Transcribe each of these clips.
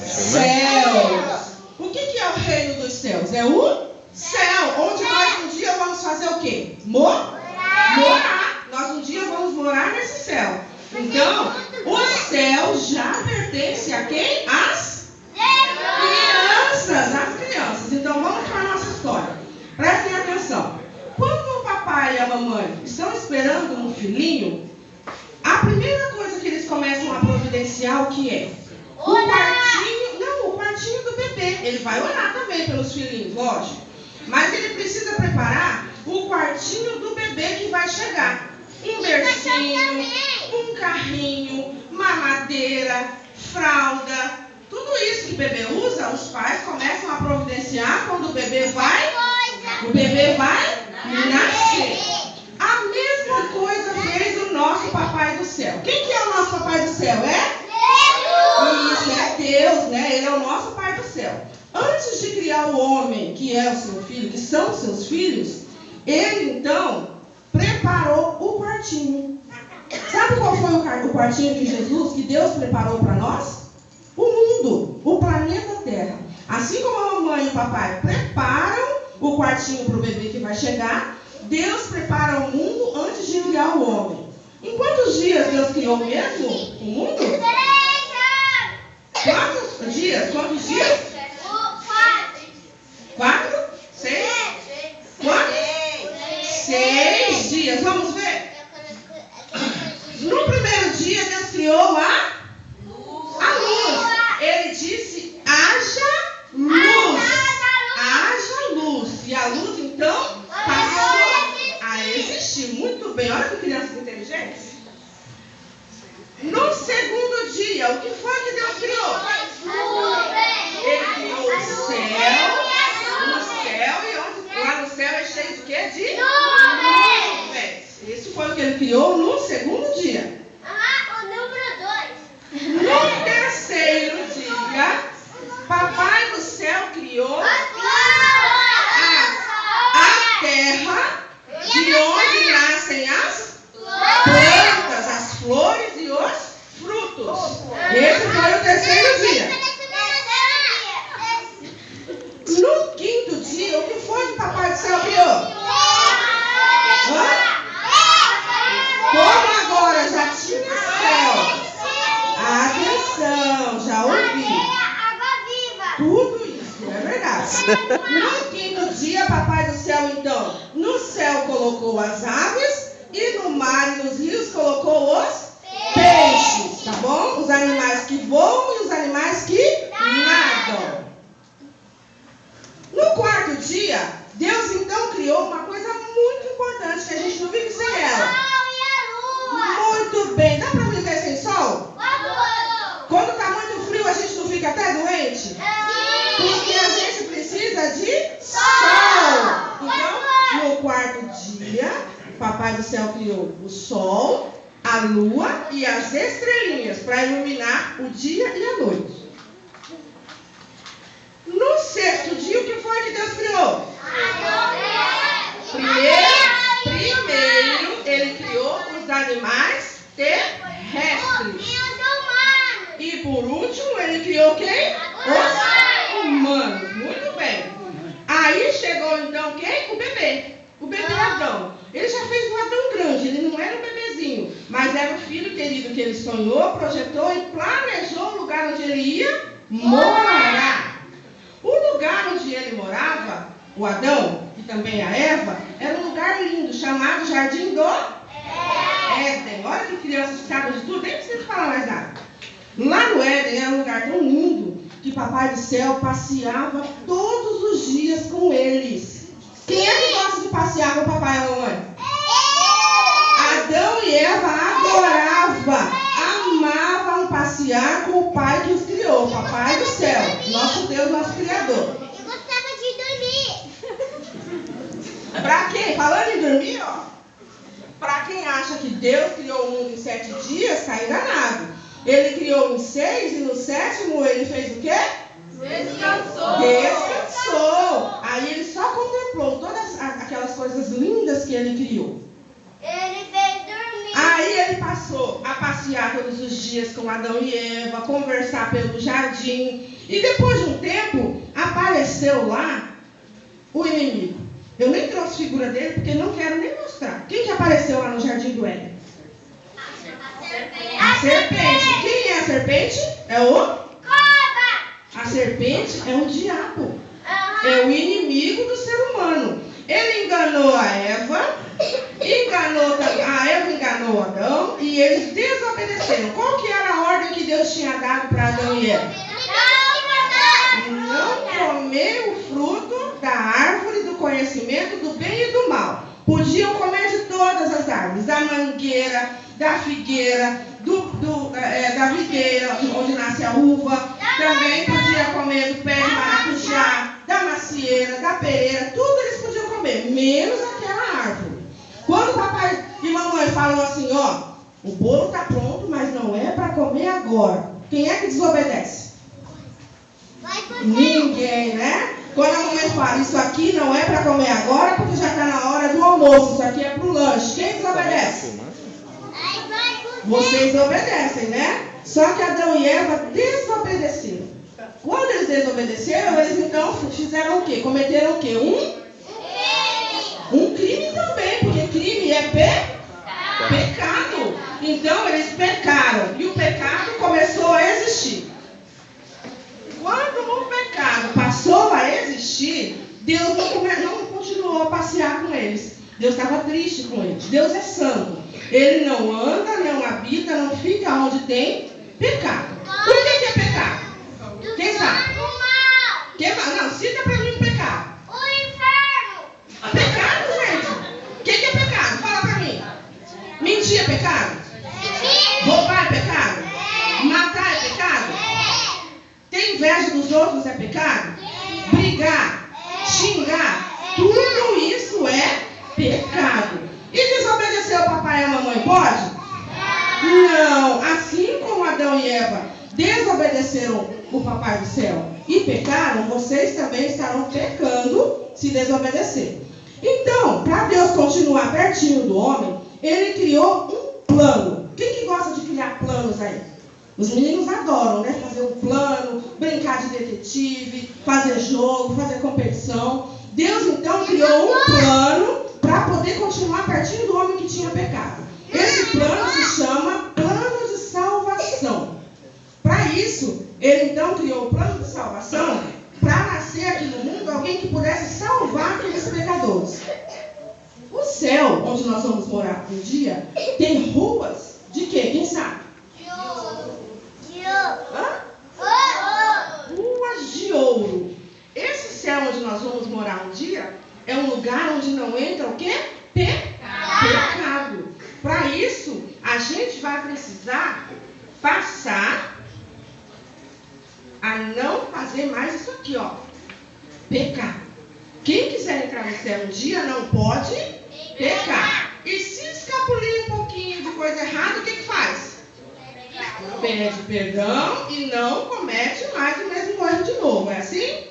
Céus. O que é o reino dos céus? É o céu, onde nós um dia vamos fazer o quê? Morar. Nós um dia vamos morar nesse céu. Então, o céu já pertence a quem? Às crianças. Então, vamos para a nossa história. Prestem atenção. Quando o papai e a mamãe estão esperando um filhinho, a primeira coisa que eles começam a providenciar, o que é? O quartinho do bebê. Ele vai orar também pelos filhinhos, lógico. Mas ele precisa preparar o quartinho do bebê que vai chegar. Um bercinho, um carrinho, mamadeira, fralda. Tudo isso que o bebê usa, os pais começam a providenciar quando o bebê vai nascer. A mesma coisa fez o nosso papai do céu. Quem que é o nosso papai do céu? Isso, é Deus, né? Ele é o nosso pai do céu. Antes de criar o homem, que é o seu filho, que são seus filhos, ele então preparou o quartinho. Sabe qual foi o quartinho de Jesus que Deus preparou para nós? O mundo, o planeta Terra. Assim como a mamãe e o papai preparam o quartinho para o bebê que vai chegar, Deus prepara o mundo antes de criar o homem. Em quantos dias Deus criou mesmo o mundo? 4 dias? Quantos dias? 4? 6? Quantos? 6 dias. Vamos ver? No primeiro dia, Deus criou a luz. Ele disse, haja luz. Haja luz. E a luz, então, passou a existir. Muito bem. Olha que crianças inteligentes. No segundo dia, o que foi que Deus criou? Ele criou o céu. E lá no céu é cheio de quê? De nuvens. Isso foi o que ele criou no segundo dia. O número 2. No terceiro dia, papai do céu criou a terra, de onde nascem as plantas, as flores e os frutos. Esse foi o terceiro dia. No quinto dia, o que foi que papai do céu criou? Como agora já tinha céu. Atenção, já ouvi. Tudo isso, é verdade. No quinto dia, papai do céu, então, no céu colocou as aves e no mar e nos rios colocou os peixes, tá bom? Os animais que voam e os animais que nadam. No quarto dia, Deus então criou uma coisa muito importante que a gente não vive sem ela. Muito bem. Dá pra viver sem sol? Quando tá muito frio, a gente não fica até doente? Porque a gente precisa de sol. Então, no quarto dia, o papai do céu criou o sol, a lua e as estrelinhas para iluminar o dia e a noite. No sexto dia, o que foi que Deus criou? Primeiro, ele criou os animais terrestres. E por último, ele criou quem? Os humanos. Muito bem. Aí chegou então quem? O bebê. O bebê Adão. Ele já fez um Adão grande. Ele não era um bebezinho, mas era o filho querido que ele sonhou, projetou e planejou o lugar onde ele ia morar. O lugar onde ele morava, o Adão, e também a Eva, era um lugar lindo, chamado Jardim do Éden. Olha que crianças ficaram de tudo, nem precisa falar mais nada. Lá no Éden era um lugar tão lindo que papai do céu passeava todos os dias com eles. Quem é que gosta de passear com o papai e a mamãe? Adão e Eva amavam passear com o pai que os criou, o papai do céu, nosso Deus, nosso Criador. Eu gostava de dormir. Pra quem? Falando em dormir, ó. Pra quem acha que Deus criou o mundo em 7 dias, tá enganado. Ele criou em 6 e no 7º ele fez o quê? Descansou. Aí ele só contemplou todas aquelas coisas lindas que ele criou. Ele fez dormir. Aí ele passou a passear todos os dias com Adão e Eva, conversar pelo jardim. E depois de um tempo, apareceu lá o inimigo. Eu nem trouxe figura dele, porque não quero nem mostrar. Quem que apareceu lá no jardim do Éden? A serpente. Quem é a serpente? É o? A serpente é o diabo. É o inimigo do ser humano. Ele enganou a Eva, a Eva enganou Adão e eles desobedeceram. Qual que era a ordem que Deus tinha dado para Adão e Eva? Não comer o fruto da árvore do conhecimento do bem e do mal. Podiam comer de todas as árvores, da mangueira, da figueira, da videira, onde nasce a uva. Também podia comer do pé de maracujá, da macieira, da pereira, tudo eles podiam comer, menos aquela árvore. Quando papai e mamãe falam assim, ó, o bolo está pronto, mas não é para comer agora. Quem é que desobedece? Ninguém, né? Quando a mamãe fala, isso aqui não é para comer agora, porque já está na hora do almoço, isso aqui é para o lanche. Quem desobedece? Vocês obedecem, né? Só que Adão e Eva desobedeceram. Quando eles desobedeceram, eles então fizeram o quê? Cometeram o quê? Um crime também, porque crime é pecado. Então eles pecaram e o pecado começou a existir. Quando o pecado passou a existir, Deus não continuou a passear com eles. Deus estava triste com eles. Deus é santo. Ele não anda, não habita, não fica onde tem pecado. Por que é pecado? Quem sabe? Não, cita para mim um pecado. O inferno. Pecado, gente? O que é pecado? Fala para mim. Mentir é pecado? Roubar é pecado? Matar é pecado? Ter inveja dos outros é pecado? Brigar, xingar, tudo isso é pecado. E desobedecer o papai e a mamãe pode? Não. Assim como Adão e Eva desobedeceram o papai do céu e pecaram, vocês também estarão pecando se desobedecer. Então, para Deus continuar pertinho do homem, ele criou um plano. Quem que gosta de criar planos aí? Os meninos adoram, né? Fazer um plano, brincar de detetive, fazer jogo, fazer competição. Deus então criou um plano para poder continuar pertinho do homem que tinha pecado. Esse plano se chama plano de salvação. Para isso, ele então criou o plano de salvação para nascer aqui no mundo alguém que pudesse salvar aqueles pecadores. O céu, onde nós vamos morar um dia, tem ruas de quê? Quem sabe? Ruas de ouro. Esse céu onde nós vamos morar um dia é um lugar onde não entra o quê? Pecado. Para isso, a gente vai precisar passar a não fazer mais isso aqui, ó. Pecar. Quem quiser entrar no céu um dia não pode pecar. E se escapulir um pouquinho de coisa errada, o que faz? Pede perdão e não comete mais o mesmo erro de novo. É assim?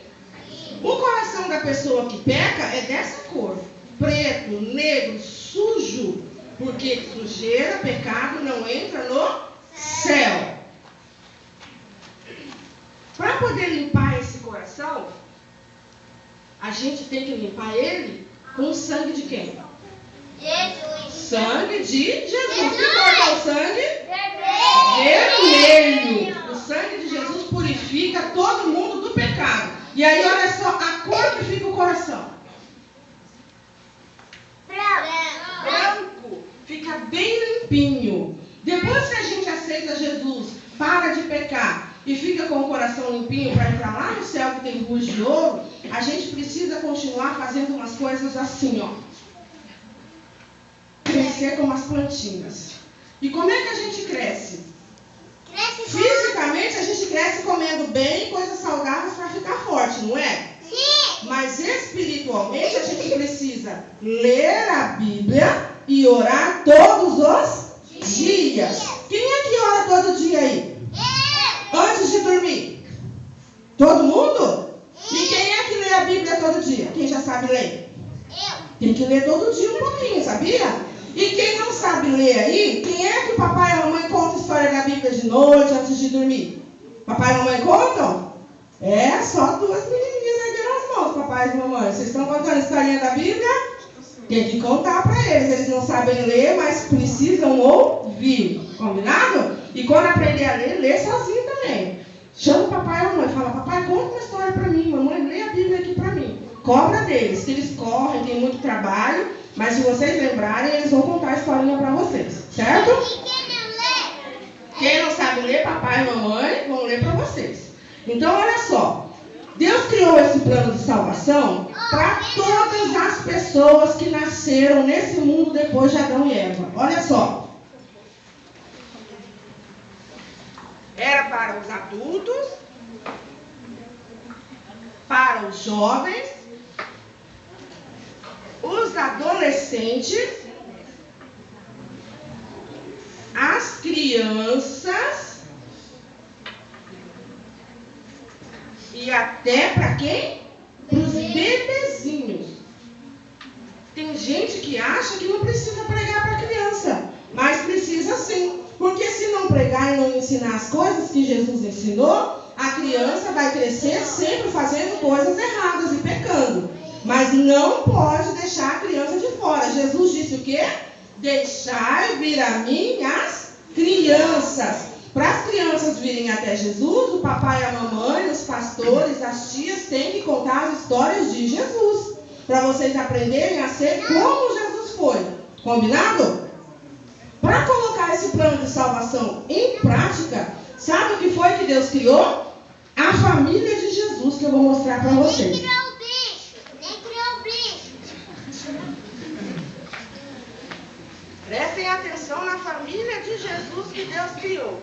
O coração da pessoa que peca é dessa cor. Preto, negro, sujo. Porque sujeira, pecado não entra no céu. Para poder limpar esse coração, a gente tem que limpar ele com o sangue de quem? Jesus. Sangue de Jesus. Que cor é o sangue? Vermelho. O sangue de Jesus purifica todo mundo do pecado. E aí, olha só a cor que fica o coração. Branco. Fica bem limpinho. Depois que a gente aceita Jesus, para de pecar e fica com o coração limpinho para entrar lá no céu que tem ruas de ouro, a gente precisa continuar fazendo umas coisas assim, ó. Crescer como as plantinhas. E como é que a gente cresce? Fisicamente a gente cresce comendo bem, coisas saudáveis para ficar forte, não é? Sim. Mas espiritualmente a gente precisa ler a Bíblia e orar todos os dias. Quem é que ora todo dia aí? Antes de dormir? Todo mundo? E quem é que lê a Bíblia todo dia? Quem já sabe ler? Tem que ler todo dia um pouquinho, sabia? E quem não sabe ler aí, quem é que o papai e a mamãe contam história da Bíblia de noite antes de dormir? Papai e mamãe contam? É, só duas menininhas aqui nas mãos, papai e mamãe. Vocês estão contando a historinha da Bíblia? Tem que contar para eles. Eles não sabem ler, mas precisam ouvir. Combinado? E quando aprender a ler, lê sozinho também. Chama o papai e a mamãe. Fala, papai, conta uma história para mim. Mamãe, lê a Bíblia aqui para mim. Cobra deles, que eles correm, tem muito trabalho. Mas se vocês lembrarem, eles vão contar a historinha para vocês. Certo? E quem não lê? Quem não sabe ler, papai e mamãe vão ler para vocês. Então, olha só. Deus criou esse plano de salvação para todas as pessoas que nasceram nesse mundo depois de Adão e Eva. Olha só. Era para os adultos, para os jovens, os adolescentes, as crianças e até para quem? Para os bebezinhos. Tem gente que acha que não precisa pregar para criança, mas precisa sim. Porque se não pregar e não ensinar as coisas que Jesus ensinou, a criança vai crescer sempre fazendo coisas erradas e pecando. Mas não pode deixar a criança de fora. Jesus disse o quê? Deixai vir a mim as crianças. Para as crianças virem até Jesus, o papai, a mamãe, os pastores, as tias têm que contar as histórias de Jesus. Para vocês aprenderem a ser como Jesus foi. Combinado? Para colocar esse plano de salvação em prática, sabe o que foi que Deus criou? A família de Jesus, que eu vou mostrar para vocês. Nem criou o bicho. Nem criou o bicho. Prestem atenção na família de Jesus que Deus criou.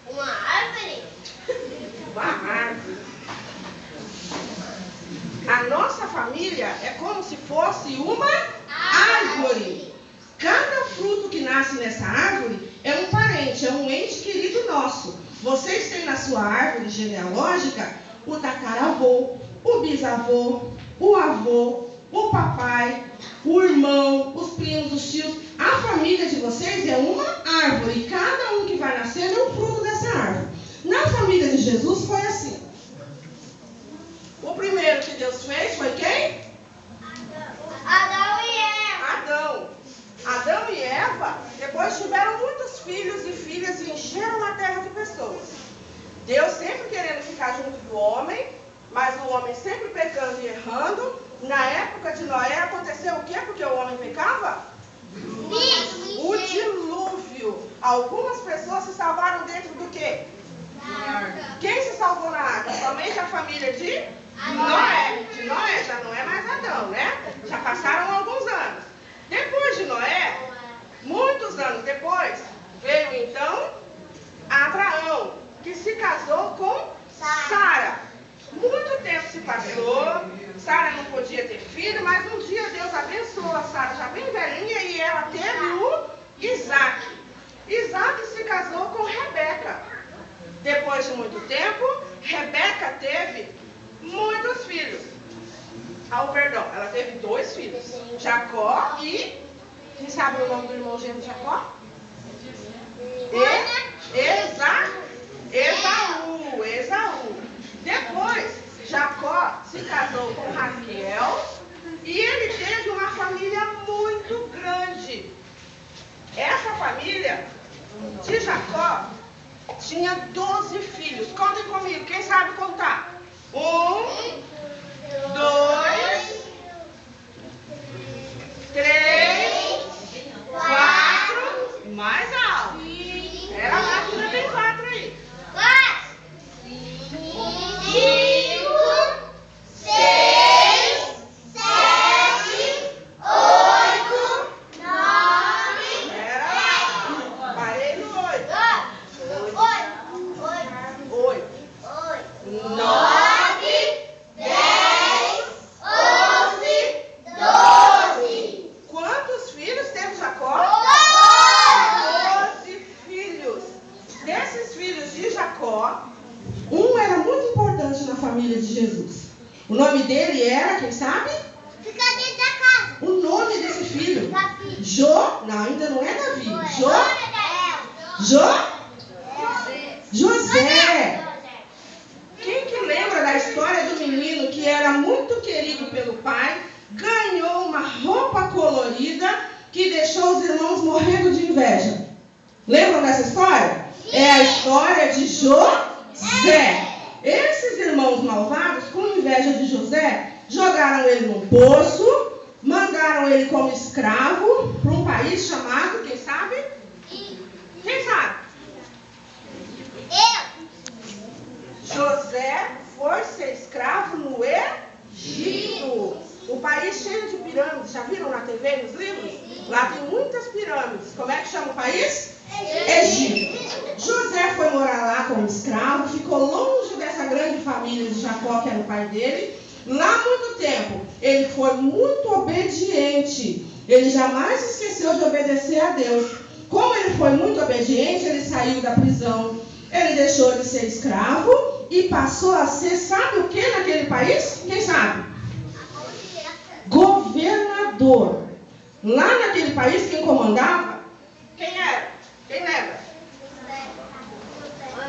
Uma árvore? Uma árvore. A nossa família é como se fosse uma árvore. Cada fruto que nasce nessa árvore é um parente, é um ente querido nosso. Vocês têm na sua árvore genealógica o tataravô, o bisavô, o avô, o papai, o irmão, os primos, os tios. A família de vocês é uma árvore. E cada um que vai nascendo é um fruto dessa árvore. Na família de Jesus foi assim. O primeiro que Deus fez foi quem? Adão e Eva. Adão. Adão e Eva depois tiveram muitos filhos e filhas e encheram a terra de pessoas. Deus sempre querendo ficar junto do homem, mas o homem sempre pecando e errando. Na época de Noé aconteceu o quê? Porque o homem pecava? O dilúvio. Algumas pessoas se salvaram dentro do quê? Quem se salvou na arca? Somente a família de Noé. De Noé, já não é mais Adão, né? Já passaram alguns anos. Depois de Noé, muitos anos depois, veio então Abraão, que se casou com Sara. Muito tempo se passou, Sara não podia ter filho, mas um dia Deus abençoou a Sara, já bem velhinha, e ela teve o Isaac. Isaac se casou com Rebeca. Depois de muito tempo, Rebeca teve muitos filhos. Perdão, ela teve 2 filhos, Jacó e... Quem sabe o nome do irmão gêmeo de Jacó? Esaú. Depois, Jacó se casou com Raquel e ele teve uma família muito grande. Essa família de Jacó tinha 12 filhos. Contem comigo, quem sabe contar? 1, 2, 3, 4, mais alto. Era lá que já tem 4 aí. 5, 6, 7, 8, 9. Era lá. Parei no 8. 8, 9, 10, 11, 12. Quantos filhos teve Jacó? 12 filhos. Desses filhos de Jacó, um era muito importante na família de Jesus. O nome dele era, quem sabe? Fica dentro da casa. nome desse filho? Davi. Não, ainda não é Davi. José. José. Quem que lembra da história do menino que era muito querido pelo pai, ganhou uma roupa colorida que deixou os irmãos morrendo de inveja? Lembram dessa história? É a história de José. Esses irmãos malvados, com inveja de José, jogaram ele num poço, mandaram ele como escravo para um país chamado, quem sabe? Quem sabe? José foi ser escravo no Egito. O país cheio de pirâmides. Já viram na TV, nos livros? Lá tem muitas pirâmides. Como é que chama o país? Egito. José foi morar lá como escravo, ficou longe dessa grande família de Jacó, que era o pai dele. Lá há muito tempo. Ele foi muito obediente. Ele jamais esqueceu de obedecer a Deus. Como ele foi muito obediente, ele saiu da prisão. Ele deixou de ser escravo e passou a ser, sabe o que naquele país? Quem sabe? Governador. Lá naquele país, quem comandava? Quem era? Quem lembra?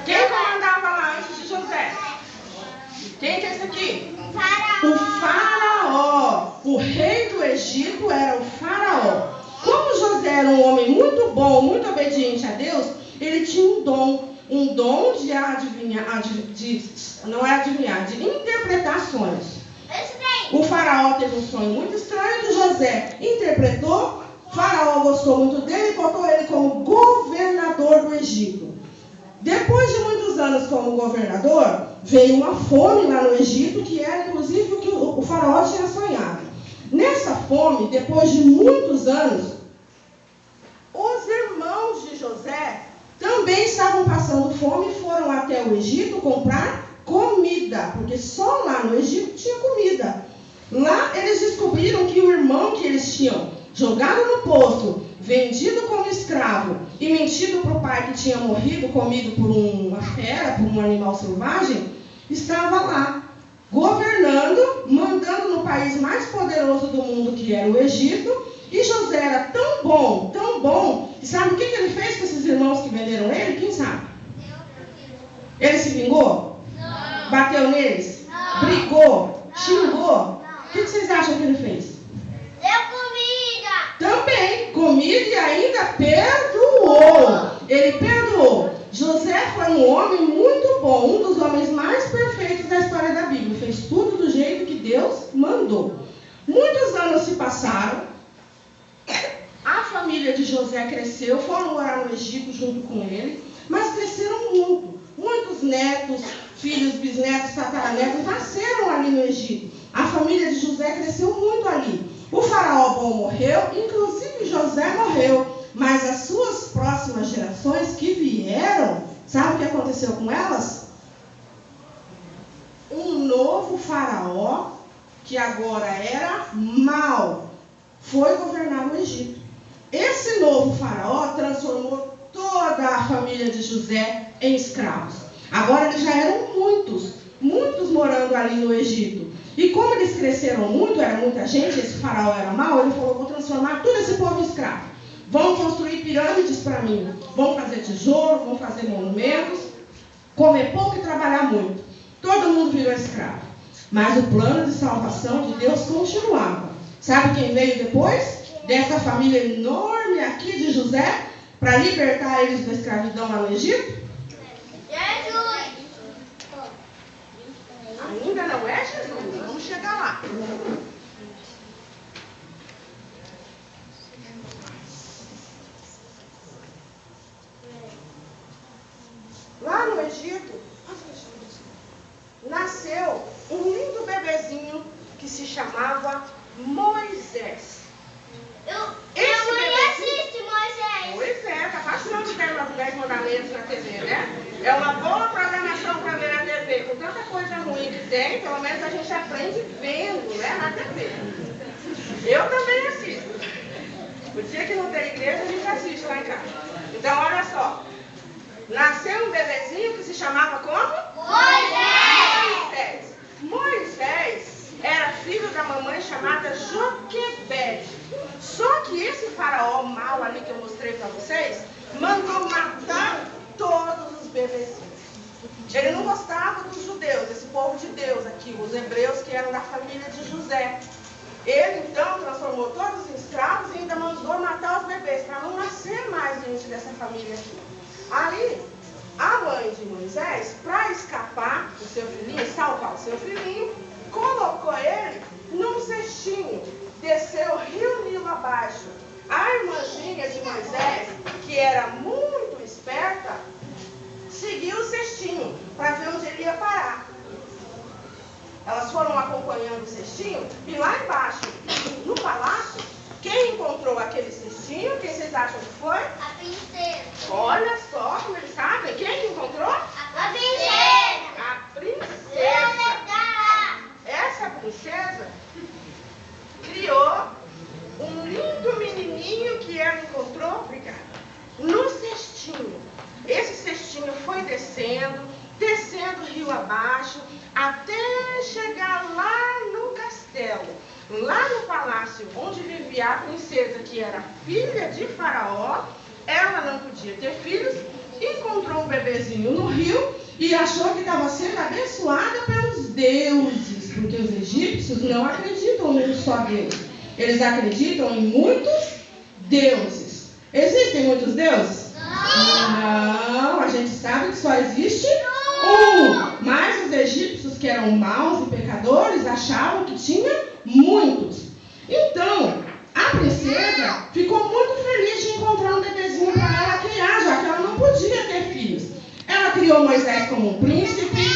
Quem comandava lá antes de José? Quem que é esse aqui? O faraó. O rei do Egito era o faraó. Como José era um homem muito bom, muito obediente a Deus, ele tinha um dom de adivinhar, não é adivinhar, de interpretar sonhos. O faraó teve um sonho muito estranho de José, interpretou, o faraó gostou muito dele e botou ele como governador do Egito. Depois de muitos anos como governador, veio uma fome lá no Egito, que era inclusive o que o faraó tinha sonhado. Nessa fome, depois de muitos anos, os irmãos de José também estavam passando fome e foram até o Egito comprar comida, porque só lá no Egito tinha comida. Lá eles descobriram que o irmão que eles tinham jogado no poço, vendido como escravo e mentido para o pai que tinha morrido, comido por uma fera, por um animal selvagem, estava lá, governando, mandando no país mais poderoso do mundo, que era o Egito. E José era tão bom, e sabe o que ele fez com esses irmãos que venderam ele? Quem sabe? Ele se vingou? Não. Bateu neles? Não. Brigou? Não. Xingou? Não. O que vocês acham que ele fez? Deu comida. Também, comida e ainda perdoou. Ele perdoou. José foi um homem muito bom, um dos homens mais perfeitos da história da Bíblia. Fez tudo do jeito que Deus mandou. Muitos anos se passaram. A família de José cresceu, foram morar no Egito junto com ele, mas cresceram muito. Muitos netos, filhos, bisnetos, tataranetos nasceram ali no Egito. A família de José cresceu muito ali. O faraó bom morreu, inclusive José morreu, mas as suas próximas gerações que vieram, sabe o que aconteceu com elas? Um novo faraó, que agora era mau, foi governar o Egito. Esse novo faraó transformou toda a família de José em escravos. Agora eles já eram muitos morando ali no Egito. E como eles cresceram muito, era muita gente, esse faraó era mau, ele falou, vou transformar todo esse povo em escravo. Vão construir pirâmides para mim, vão fazer tijolo, vão fazer monumentos, comer pouco e trabalhar muito. Todo mundo virou escravo. Mas o plano de salvação de Deus continuava. Sabe quem veio depois? Dessa família enorme aqui de José, para libertar eles da escravidão lá no Egito? Jesus. Ainda não é Jesus, vamos chegar lá. Lá no Egito, nasceu um lindo bebezinho que se chamava Moisés. Eu conheci Moisés. Pois é, tá passando os 10 mandamentos na TV, né? É uma boa programação para ver na TV. Com tanta coisa ruim que tem, pelo menos a gente aprende vendo, né, na TV. Eu também assisto. O dia que não tem igreja, a gente assiste lá em casa. Então, olha só. Nasceu um bebezinho que se chamava como? Moisés. Moisés era filho da mamãe chamada Joquebede. Só que esse faraó mau ali que eu mostrei para vocês, mandou matar todos os bebezinhos. Ele não gostava dos judeus, esse povo de Deus aqui, os hebreus que eram da família de José. Ele então transformou todos em escravos e ainda mandou matar os bebês, para não nascer mais gente dessa família aqui. Aí, a mãe de Moisés, para escapar do seu filhinho, salvar o seu filhinho, colocou ele num cestinho, desceu o rio Nilo abaixo. A irmãzinha de Moisés, que era muito esperta, seguiu o cestinho para ver onde ele ia parar. Elas foram acompanhando o cestinho e lá embaixo, no palácio, quem encontrou aquele cestinho? Quem vocês acham que foi? A princesa. Olha só como eles sabem. Quem que encontrou? A princesa. A princesa. Essa princesa criou um lindo menininho que ela encontrou, obrigada, no cestinho. Esse cestinho foi descendo rio abaixo, até chegar lá no castelo, lá no palácio onde vivia a princesa, que era filha de Faraó. Ela não podia ter filhos, encontrou um bebezinho no rio e achou que estava sendo abençoada pelos deuses, porque os egípcios não acreditam em um só Deus. Eles acreditam em muitos deuses. Existem muitos deuses? Não, a gente sabe que só existe um. Mas os egípcios, que eram maus e pecadores, achavam que tinha muitos. Então, a princesa ficou muito feliz de encontrar um bebezinho para ela criar, já que ela não podia ter filhos. Ela criou Moisés como um príncipe,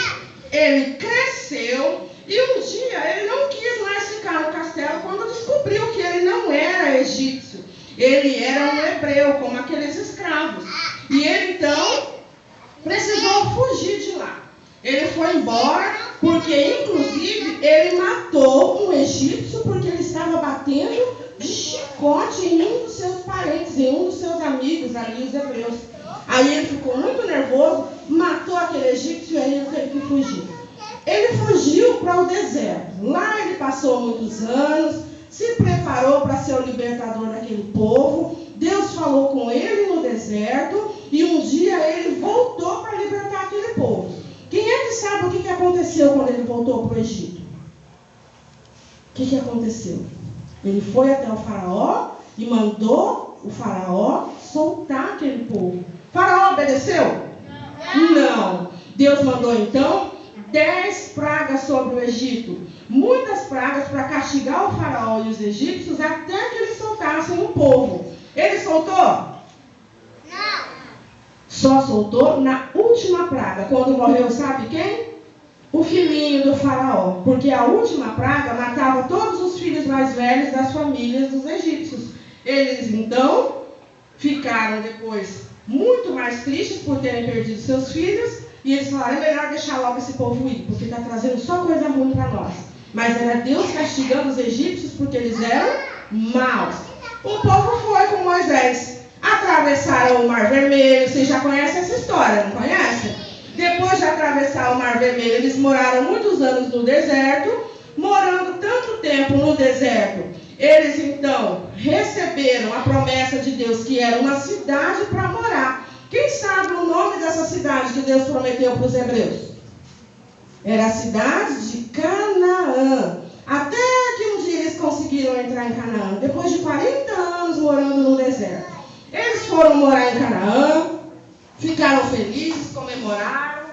ele cresceu e um dia ele não quis mais ficar no castelo quando descobriu que ele não era egípcio. Ele era um hebreu, como aqueles escravos. E ele então precisou fugir de lá. Ele foi embora porque, inclusive, ele matou um egípcio porque ele estava batendo de chicote em um dos seus parentes, em um dos seus amigos ali, os hebreus. Aí ele ficou muito nervoso, matou aquele egípcio e aí ele teve que fugir. Ele fugiu para o deserto. Lá ele passou muitos anos, se preparou para ser o libertador daquele povo. Deus falou com ele no deserto e um dia ele voltou para libertar aquele povo. Quem é que sabe o que aconteceu quando ele voltou para o Egito? O que aconteceu? Ele foi até o faraó e mandou o faraó soltar aquele povo. O faraó obedeceu? Não. Deus mandou então 10 pragas sobre o Egito. Muitas pragas para castigar o faraó e os egípcios até que eles soltassem o povo. Ele soltou? Não. Só soltou na última praga. Quando morreu, sabe quem? O filhinho do faraó. Porque a última praga matava todos os filhos mais velhos das famílias dos egípcios. Eles então ficaram depois muito mais tristes por terem perdido seus filhos. E eles falaram, é melhor deixar logo esse povo ir, porque está trazendo só coisa ruim para nós. Mas era Deus castigando os egípcios porque eles eram maus. O povo foi com Moisés. Atravessaram o Mar Vermelho. Vocês já conhecem essa história, não conhecem? Depois de atravessar o Mar Vermelho, eles moraram muitos anos no deserto. Morando tanto tempo no deserto, eles então receberam a promessa de Deus, que era uma cidade para morar. Quem sabe o nome dessa cidade que Deus prometeu para os hebreus? Era a cidade de Canaã. Até que um dia eles conseguiram entrar em Canaã, depois de 40 anos morando no deserto. Eles foram morar em Canaã, ficaram felizes, comemoraram.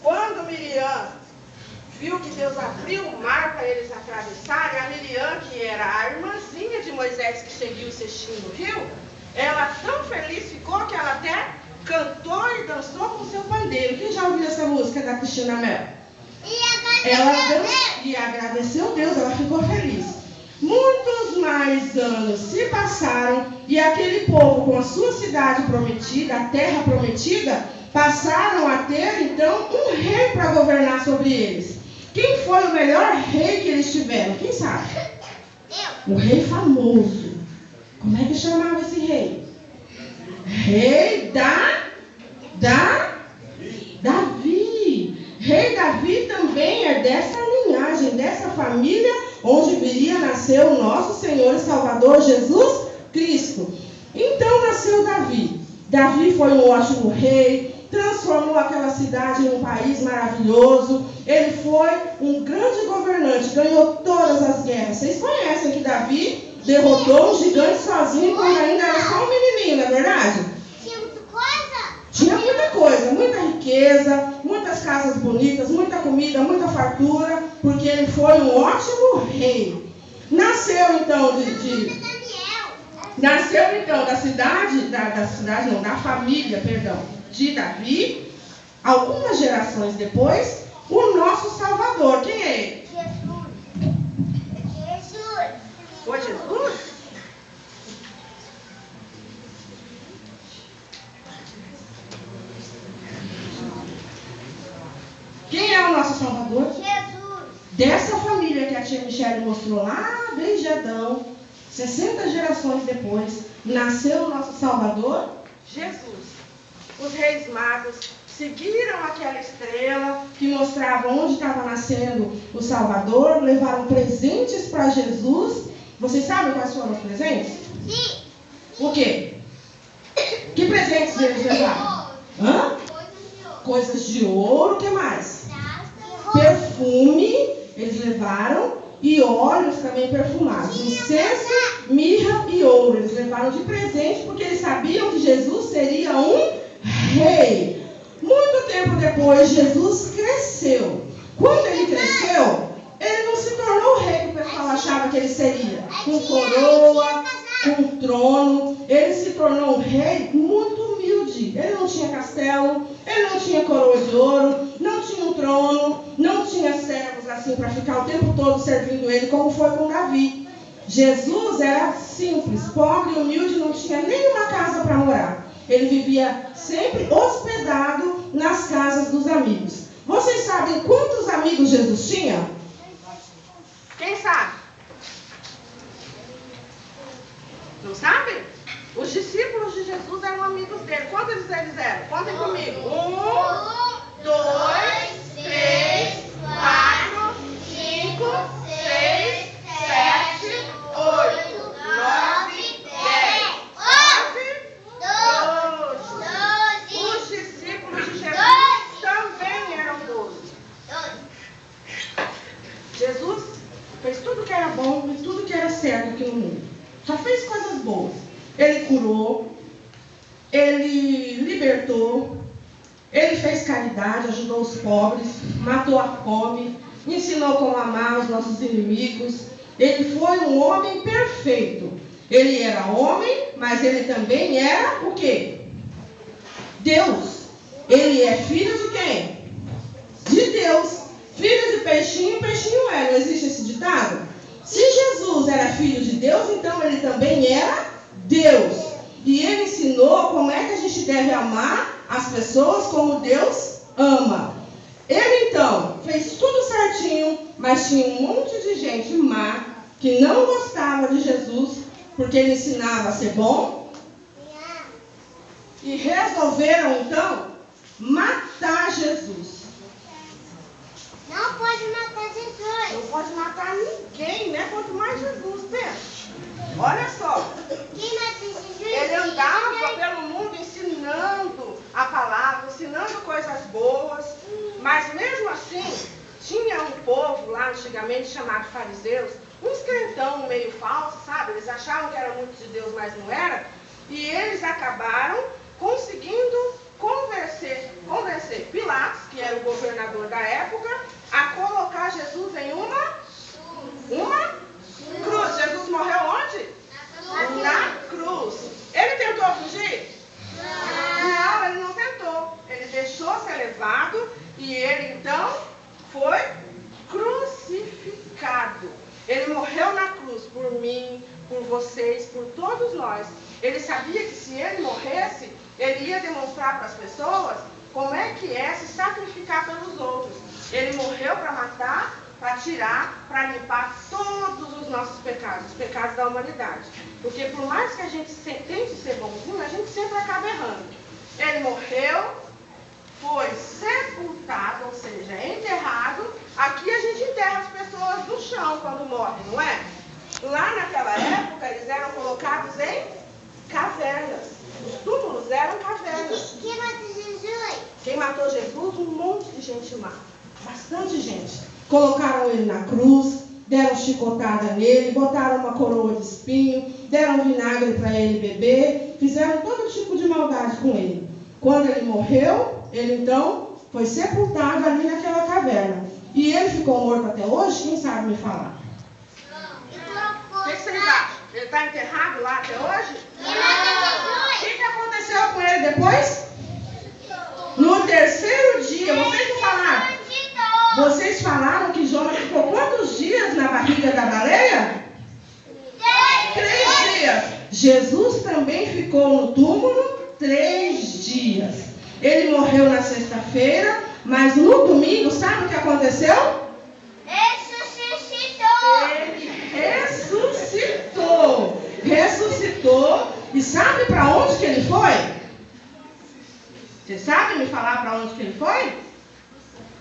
Quando Miriam viu que Deus abriu o mar para eles atravessarem, a Miriam, que era a irmãzinha de Moisés que seguiu o cestinho no rio, ela tão feliz ficou que ela até cantou e dançou com seu pandeiro. Quem já ouviu essa música da Cristina Mel? E agradeceu Deus, ela ficou feliz. Muitos mais anos se passaram e aquele povo, com a sua cidade prometida, a terra prometida, passaram a ter então um rei para governar sobre eles. Quem foi o melhor rei que eles tiveram? Quem sabe? O rei famoso. Como é que chamava esse rei? Rei Davi. Rei Davi também é dessa linhagem, dessa família onde viria a nascer o nosso Senhor e Salvador Jesus Cristo. Então nasceu Davi. Davi foi um ótimo rei, transformou aquela cidade em um país maravilhoso. Ele foi um grande governante, ganhou todas as guerras. Vocês conhecem que Davi derrotou um gigante sozinho quando ainda era só um menininho, não é verdade? Tinha muita coisa? Tinha muita coisa, muita riqueza, muitas casas bonitas, muita comida, muita fartura, porque ele foi um ótimo rei. Nasceu então da família, de Davi, algumas gerações depois, o nosso Salvador. Quem é ele? Jesus. Foi Jesus? Quem é o nosso Salvador? Jesus. Dessa família que a tia Michele mostrou lá desde Adão, 60 gerações depois, nasceu o nosso Salvador, Jesus. Os reis magos seguiram aquela estrela que mostrava onde estava nascendo o Salvador, levaram presentes para Jesus. Vocês sabem quais foram os presentes? Sim. O quê? Que presentes eles levaram? Hã? Coisas de ouro, o que mais? Perfume, eles levaram, e óleos também perfumados. Incenso, mirra e ouro. Eles levaram de presente porque eles sabiam que Jesus seria um rei. Muito tempo depois, Jesus cresceu. Quando ele cresceu, ele não se tornou o rei que o pessoal achava que ele seria. Com coroa, com trono. Ele se tornou um rei muito humilde. Ele não tinha castelo, ele não tinha coroa de ouro, não tinha um trono, não tinha servos assim para ficar o tempo todo servindo ele, como foi com Davi. Jesus era simples, pobre e humilde, não tinha nenhuma casa para morar. Ele vivia sempre hospedado nas casas dos amigos. Vocês sabem quantos amigos Jesus tinha? Quem sabe? Não sabem? Os discípulos de Jesus eram amigos dele. Quantos eles eram? Contem comigo. 1, 2, 3, 4, 5, 6, 7, 8, 9, 10, 11, 12. Os discípulos de Jesus também eram 12. Jesus fez tudo que era bom e tudo que era certo aqui no mundo. Só fez coisas boas. Ele curou, ele libertou, ele fez caridade, ajudou os pobres, matou a fome, ensinou como amar os nossos inimigos. Ele foi um homem perfeito. Ele era homem, mas ele também era o quê? Deus. Ele é filho de quem? De Deus. Filho de peixinho, peixinho é. Não existe esse ditado? Se Jesus era filho de Deus, então ele também era Deus. E ele ensinou como é que a gente deve amar as pessoas como Deus ama. Ele então fez tudo certinho, mas tinha um monte de gente má que não gostava de Jesus, porque ele ensinava a ser bom. E resolveram então matar Jesus. Não pode matar Jesus. Não pode matar ninguém, né? Quanto mais Jesus, pensa. Olha só. Quem mata Jesus? Ele andava pelo mundo ensinando a palavra, ensinando coisas boas. Mas mesmo assim, tinha um povo lá antigamente chamado fariseus, uns crentão meio falso, sabe? Eles achavam que era muito de Deus, mas não era. E eles acabaram conseguindo convencer Pilatos, que era o governador da época, a colocar Jesus em uma cruz. Jesus morreu onde? Na cruz. Ele tentou fugir? Não, ele não tentou. Ele deixou ser levado e ele então foi crucificado. Ele morreu na cruz por mim, por vocês, por todos nós. Ele sabia que se ele morresse, ele ia demonstrar para as pessoas como é que é se sacrificar pelos outros. Ele morreu para matar, para tirar, para limpar todos os nossos pecados, os pecados da humanidade. Porque por mais que a gente tente ser bonzinho, a gente sempre acaba errando. Ele morreu, foi sepultado, ou seja, enterrado. Aqui a gente enterra as pessoas no chão quando morre, não é? Lá naquela época, eles eram colocados em cavernas. Os túmulos eram cavernas. Quem matou Jesus? Quem matou Jesus? Um monte de gente lá. Bastante gente. Colocaram ele na cruz, deram chicotada nele, botaram uma coroa de espinho, deram vinagre para ele beber, fizeram todo tipo de maldade com ele. Quando ele morreu, ele então foi sepultado ali naquela caverna. E ele ficou morto até hoje? Quem sabe me falar? O que vocês acham? Ele está enterrado lá até hoje? O que aconteceu com ele depois? No terceiro dia, vocês não falaram? Vocês falaram que Jonas ficou quantos dias na barriga da baleia? 3 dias. Jesus também ficou no túmulo 3 dias. Ele morreu na sexta-feira, mas no domingo, sabe o que aconteceu? Ele ressuscitou. E sabe para onde que ele foi? Você sabe me falar para onde que ele foi?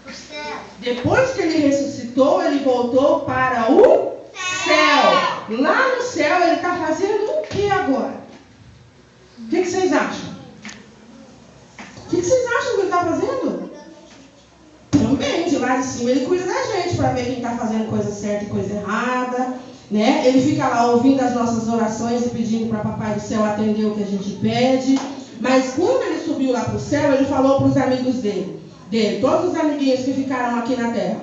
O céu. Depois que ele ressuscitou, ele voltou para o céu. Lá no céu, ele está fazendo o que agora? O que vocês acham? O que vocês acham que ele está fazendo? Também, de lá de cima, ele cuida da gente para ver quem está fazendo coisa certa e coisa errada. Né? Ele fica lá ouvindo as nossas orações e pedindo para Papai do Céu atender o que a gente pede. Mas quando ele subiu lá para o céu, ele falou para os amigos dele, todos os amiguinhos que ficaram aqui na terra: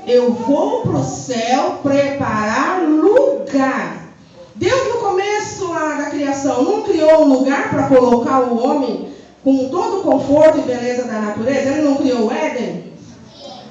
eu vou para o céu preparar lugar. Deus, no começo lá da criação, não criou um lugar para colocar o homem com todo o conforto e beleza da natureza? Ele não criou o Éden?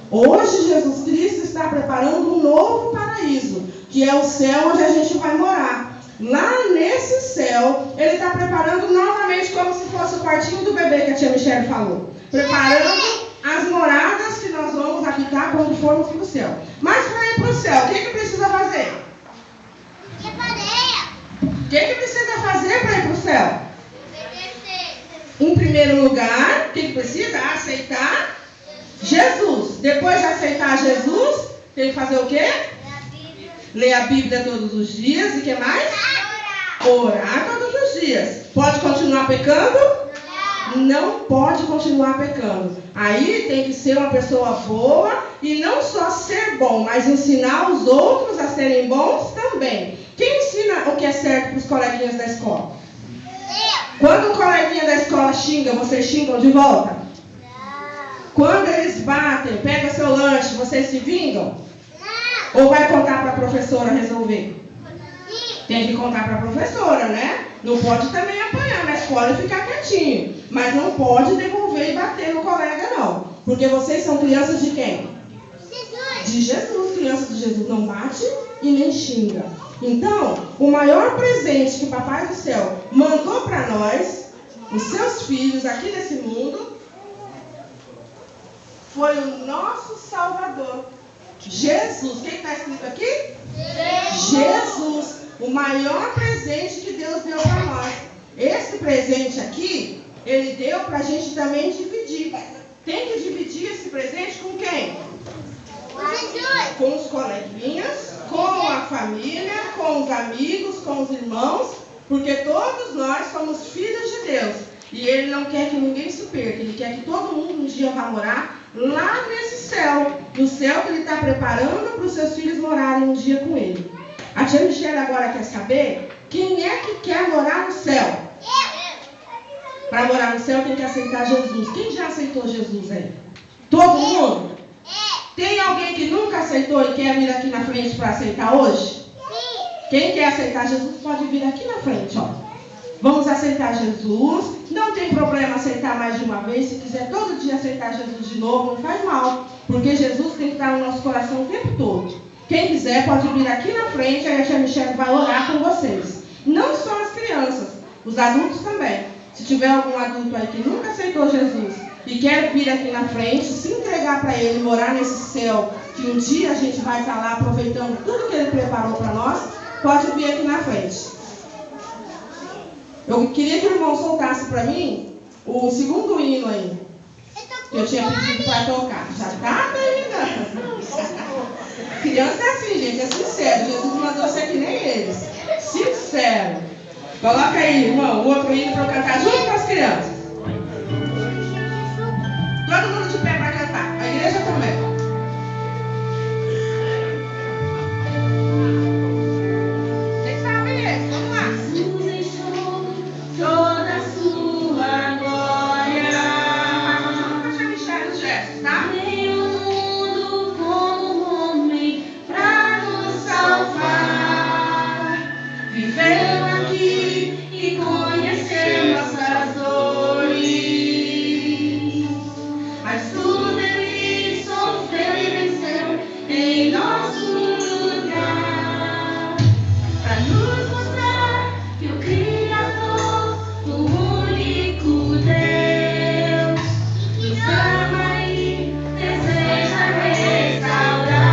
Hoje, Jesus Cristo está preparando um novo paraíso, que é o céu onde a gente vai morar. Lá nesse céu, ele está preparando novamente como se fosse o quartinho do bebê que a tia Michele falou. Preparando as moradas que nós vamos habitar quando formos para o céu. Mas para ir para o céu, o que precisa fazer? O que precisa fazer para ir para o céu? Em primeiro lugar, o que precisa? Aceitar Jesus. Depois de aceitar Jesus, tem que fazer o quê? Ler a Bíblia todos os dias. E o que mais? Orar todos os dias. Pode continuar pecando? Não pode continuar pecando. Aí tem que ser uma pessoa boa e não só ser bom, mas ensinar os outros a serem bons também. Quem ensina o que é certo para os coleguinhas da escola? Quando o coleguinha da escola xinga, vocês xingam de volta? Quando eles batem, pega seu lanche, vocês se vingam? Ou vai contar para a professora resolver? Tem que contar para a professora, né? Não pode também apanhar na escola e ficar quietinho. Mas não pode devolver e bater no colega, não. Porque vocês são crianças de quem? De Jesus. Criança de Jesus não bate e nem xinga. Então, o maior presente que o Papai do Céu mandou para nós, os seus filhos aqui nesse mundo, foi o nosso Salvador. Jesus. Quem está escrito aqui? Jesus. O maior presente que Deus deu para nós. Esse presente aqui, Ele deu para a gente também dividir. Tem que dividir esse presente com quem? Com os coleguinhas, com a família, com os amigos, com os irmãos, porque todos nós somos filhos de Deus. E Ele não quer que ninguém se perca. Ele quer que todo mundo um dia vá morar lá nesse céu. No céu que Ele está preparando para os seus filhos morarem um dia com Ele. A tia Michele agora quer saber quem é que quer morar no céu. Para morar no céu tem que aceitar Jesus. Quem já aceitou Jesus aí? Todo mundo? Tem alguém que nunca aceitou e quer vir aqui na frente para aceitar hoje? Quem quer aceitar Jesus pode vir aqui na frente, ó. Vamos aceitar Jesus. Não tem problema aceitar mais de uma vez. Se quiser todo dia aceitar Jesus de novo, não faz mal. Porque Jesus tem que estar no nosso coração o tempo todo. Quem quiser pode vir aqui na frente, aí a tia Michele vai orar com vocês. Não só as crianças, os adultos também. Se tiver algum adulto aí que nunca aceitou Jesus e quer vir aqui na frente, se entregar para Ele, morar nesse céu, que um dia a gente vai estar lá aproveitando tudo que Ele preparou para nós, pode vir aqui na frente. Eu queria que o irmão soltasse para mim o segundo hino aí, que eu tinha pedido para tocar. Já está terminando. Criança é assim, gente, é sincero. Jesus mandou ser que nem eles. Sincero. Coloca aí, irmão, o outro hino para eu cantar junto com as crianças. Todo mundo de pé para cantar. A igreja também. Vocês sabem esse, vamos lá. Toda a sua glória. Deixa eu mexer nos gestos, tá? Veio no mundo como homem pra nos salvar. Viveu aqui e conheceu nossas dores. Mas tudo ele sofreu e venceu em nosso lugar. Pra nos mostrar que o Criador, o único Deus, nos ama e deseja restaurar.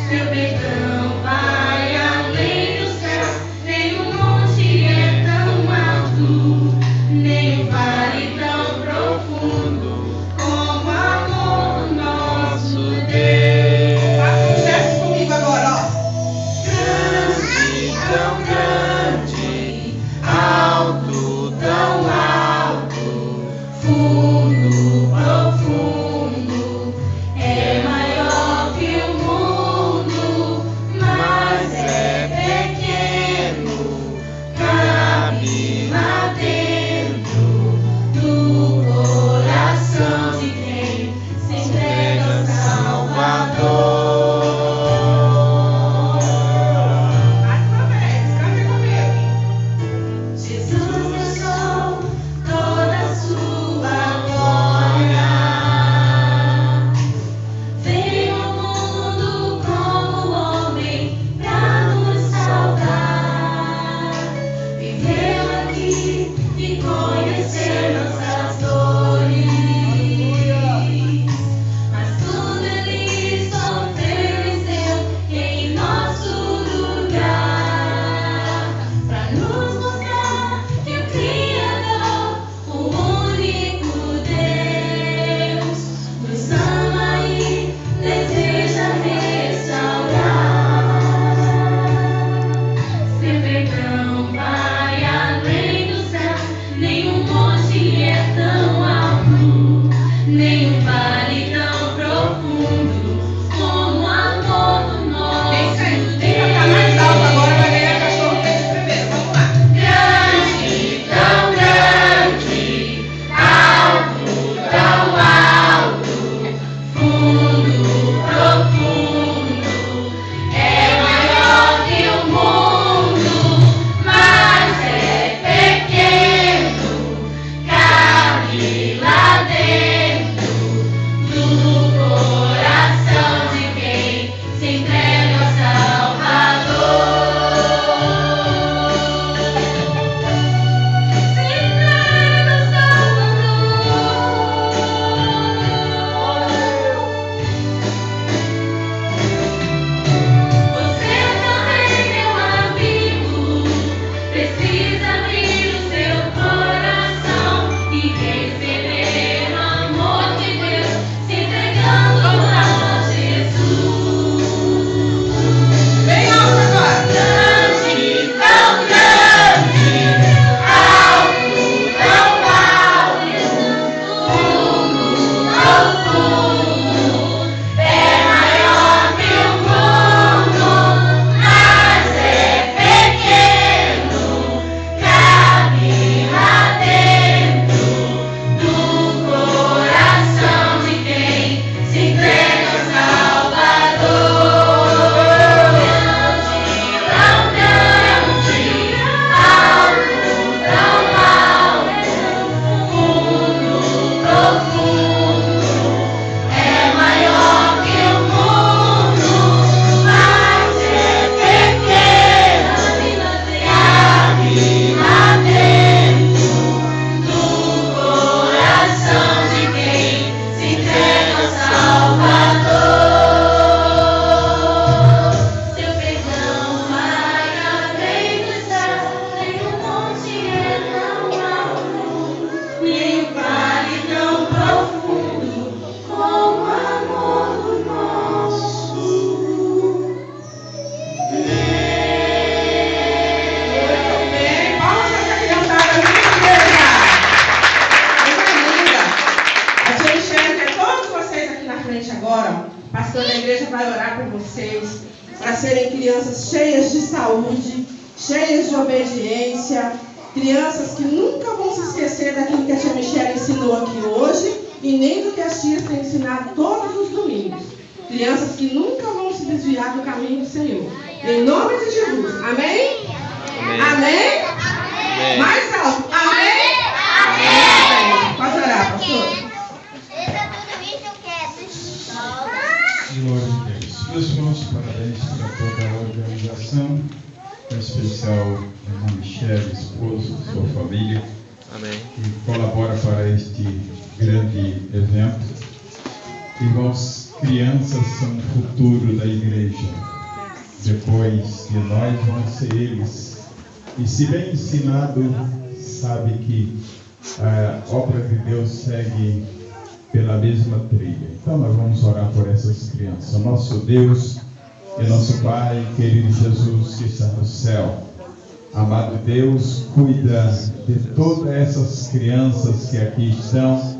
Seu perdão vai além do céu, nenhum monte é tão alto, nem vale tão profundo como o amor do nosso Deus. Faça um gesto comigo agora, ó. Grande, tão grande, alto, tão alto, fundo, profundo, é maior que o mundo, mas é pequeno, cabe lá dentro do coração de quem se entrega ao Salvador. Mais uma vez, canta comigo. Jesus, eu sou toda a sua glória. Veio ao mundo como homem pra nos salvar. Viveu aqui e conheceu nossas dores. Mas tudo ele sofreu e venceu em nosso lugar. Pra nos mostrar que o Criador, o único Deus, nos ama e deseja restaurar. Seu perdão vai além do céu, nenhum monte é tão alto, nenhum vale tão profundo como o amor do nosso Quem Deus. cantar mais alto agora vai ganhar cachorro quente primeiro. Vamos lá. Grande, tão grande, alto, tão alto, fundo, profundo, é maior que o mundo, mas é pequeno, cabe lá dentro do coração de quem se entrega ao Salvador. Se entrega ao Salvador. Você também, meu amigo, precisa abrir o seu coração e receber vai orar por vocês, para serem crianças cheias de saúde, cheias de obediência, crianças que nunca vão se esquecer daquilo que a tia Michelle ensinou aqui hoje e nem do que as tias têm ensinado todos os domingos. Crianças que nunca vão se desviar do caminho do Senhor. Em nome de Jesus. Amém? Amém? Amém? Amém. Mais alto. Amém? Amém. Pode orar, pastor. Glória a Deus. Meus irmãos, parabéns para toda a organização, em especial a irmã Michelle, esposo, sua família, Amém. que colabora para este grande evento. Irmãos, crianças são o futuro da igreja. Depois de nós vão ser eles. E se bem ensinado, sabe que a obra de Deus segue pela mesma trilha. Então nós vamos orar por essas crianças. Nosso Deus e nosso Pai, querido Jesus que está no céu. Amado Deus, cuida de todas essas crianças que aqui estão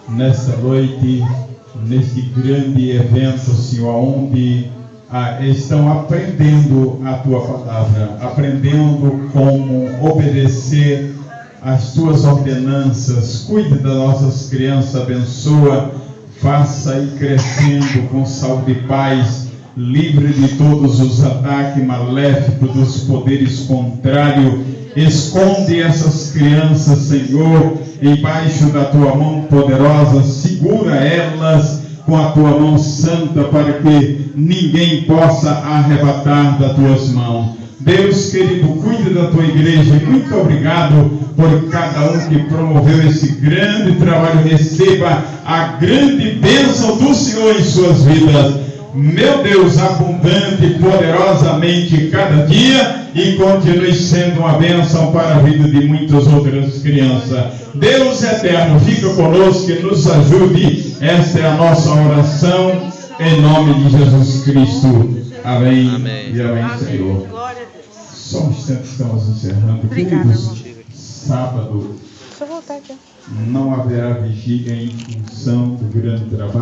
nesta noite, neste grande evento, Senhor, onde estão aprendendo a Tua palavra, aprendendo como obedecer as Tuas ordenanças. Cuide das nossas crianças, abençoa, faça ir crescendo com saúde e paz, livre de todos os ataques maléficos dos poderes contrários. Esconde essas crianças, Senhor, embaixo da Tua mão poderosa, segura elas com a Tua mão santa, para que ninguém possa arrebatar das Tuas mãos. Deus querido, cuide da Tua igreja. Muito obrigado por cada um que promoveu esse grande trabalho. Receba a grande bênção do Senhor em suas vidas. Meu Deus, abundante e poderosamente cada dia, e continue sendo uma bênção para a vida de muitas outras crianças. Deus eterno, fica conosco e nos ajude. Esta é a nossa oração, em nome de Jesus Cristo. Amém. Amém. E amém, Senhor. Só um instante, estamos encerrando. Queridos, sábado não haverá vigília em função do grande trabalho.